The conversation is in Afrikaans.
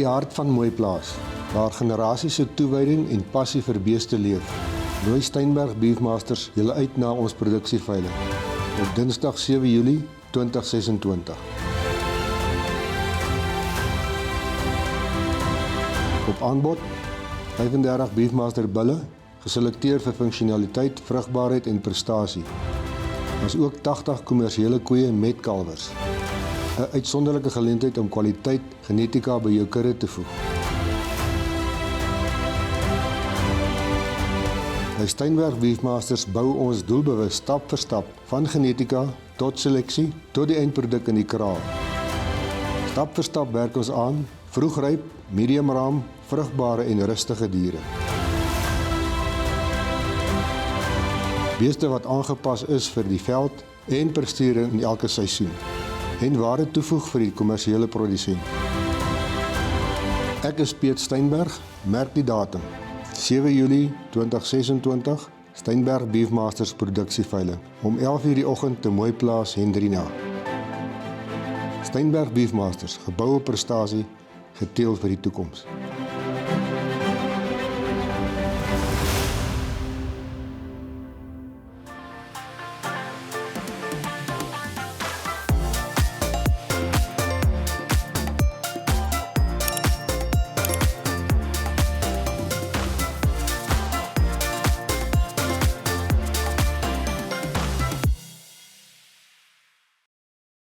hart van Mooiplaas, waar generasies se toewyding en passie vir beeste leef, nooi Steinberg Beefmasters julle uit na ons produksieveiling op Dinsdag 7 Julie 2026. Op aanbod 35 Beefmaster bulle, geselekteer vir funksionaliteit, vrugbaarheid en prestasie. As ook 80 kommersiële koeie met kalwers. 'n uitsonderlike geleentheid om kwaliteit genetika by jou kudde te voeg. By Steinberg Beefmasters bou ons doelbewus stap vir stap van genetika tot seleksie tot die eindproduk in die kraal. Stap vir stap werk ons aan vroegryp, medium raam, vrugbare en rustige diere. Beeste wat aangepas is vir die veld en presteer in elke seisoen en waarde toevoeg vir die kommersiële produsent. Ek is Piet Steinberg, merk die datum. 7 Julie 2026, Steinberg Beefmasters produksieveiling, om 11 uur die oggend te Mooiplaas, Hendrina. Steinberg Beefmasters, gebou op prestasie, geteel vir die toekoms.